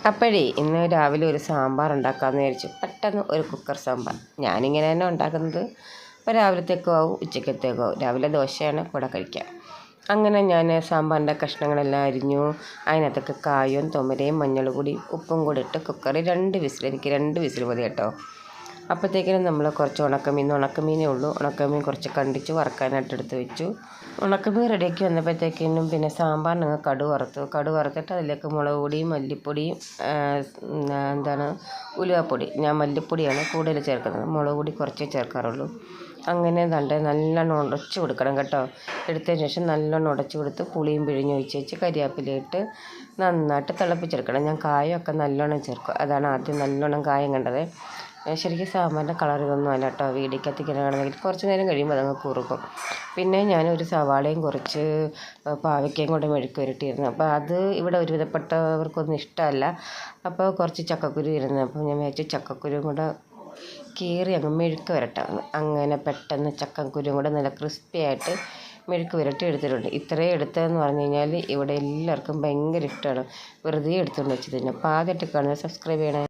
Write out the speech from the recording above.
അപ്പോഴേ ഇന്ന് രാവിലെ ഒരു സാമ്പാർ ഉണ്ടാക്കാമെന്ന് വിചാരിച്ചു. പെട്ടെന്ന് ഒരു കുക്കർ സാമ്പാർ. ഞാനിങ്ങനെ തന്നെ ഉണ്ടാക്കുന്നത്. ഇപ്പോൾ രാവിലത്തേക്കും ആവും ഉച്ചക്കത്തേക്കും ആവും. രാവിലെ ദോശയാണ് കൂടെ കഴിക്കുക. അങ്ങനെ ഞാൻ സാമ്പാറിൻ്റെ കഷ്ണങ്ങളെല്ലാം അരിഞ്ഞു. അതിനകത്തൊക്കെ കായും തൊമരയും മഞ്ഞൾ പൊടി ഉപ്പും കൂടി ഇട്ട് കുക്കറിൽ 2 വിസിൽ, എനിക്ക് 2 വിസിൽ മതി കേട്ടോ. അപ്പോഴത്തേക്കിനും നമ്മൾ കുറച്ച് ഉണക്കമീനേ ഉള്ളൂ. ഉണക്കമീൻ കുറച്ച് കണ്ടിച്ച് വറക്കാനായിട്ട് എടുത്ത് വെച്ചു. ഉണക്കമീൻ റെഡിയാക്കി വന്നപ്പോഴത്തേക്കിനും പിന്നെ സാമ്പാറിന് കടുക് വറുത്തിട്ട് അതിലേക്ക് മുളക് പൊടിയും മല്ലിപ്പൊടിയും ഉലുവാപ്പൊടി. ഞാൻ മല്ലിപ്പൊടിയാണ് കൂടുതൽ ചേർക്കുന്നത്, മുളക് പൊടി കുറച്ചേ ചേർക്കാറുള്ളൂ. അങ്ങനെ നല്ലോണം ഉടച്ചു കൊടുക്കണം കേട്ടോ. എടുത്തതിന് ശേഷം നല്ലോണം ഉടച്ചു കൊടുത്ത് പുളിയും പിഴിഞ്ഞ് ഒഴിച്ച് കരിവേപ്പിലയിട്ട് നന്നായിട്ട് തിളപ്പിച്ചെടുക്കണം. ഞാൻ കായമൊക്കെ നല്ലോണം ചേർക്കും. അതാണ് ആദ്യം നല്ലോണം കായം കണ്ടത്. ശരിക്കും സാമ്പാറിൻ്റെ കളർ ഇതൊന്നും അല്ല കേട്ടോ. വീടിക്കത്തിക്കണമെങ്കിൽ കുറച്ച് നേരം കഴിയുമ്പോൾ അതങ്ങ് കുറുക്കും. പിന്നെ ഞാനൊരു സവാളയും കുറച്ച് പാവയ്ക്കയും കൂടെ മെഴുക്ക് പുരട്ടിയിരുന്നു. അപ്പോൾ അത് ഇവിടെ ഒരുവിധപ്പെട്ടവർക്കൊന്നും ഇഷ്ടമല്ല. അപ്പോൾ കുറച്ച് ചക്കക്കുരു ഇരുന്നു. അപ്പോൾ ഞാൻ വിചാരിച്ചു ചക്കക്കുരുവും കൂടെ കീറി അങ്ങ് മെഴുക്ക് പുരട്ടാമെന്ന്. അങ്ങനെ പെട്ടെന്ന് ചക്കക്കുരുവും കൂടെ നല്ല ക്രിസ്പി ആയിട്ട് മെഴുക്ക് പുരട്ടി എടുത്തിട്ടുണ്ട്. ഇത്രയും എടുത്തതെന്ന് പറഞ്ഞു കഴിഞ്ഞാൽ ഇവിടെ എല്ലാവർക്കും ഭയങ്കര ഇഷ്ടമാണ്. വെറുതെ എടുത്തുകൊണ്ട് വെച്ചതിന്. അപ്പോൾ ആദ്യമായിട്ട് കാണുന്നത് സബ്സ്ക്രൈബ് ചെയ്യണേ.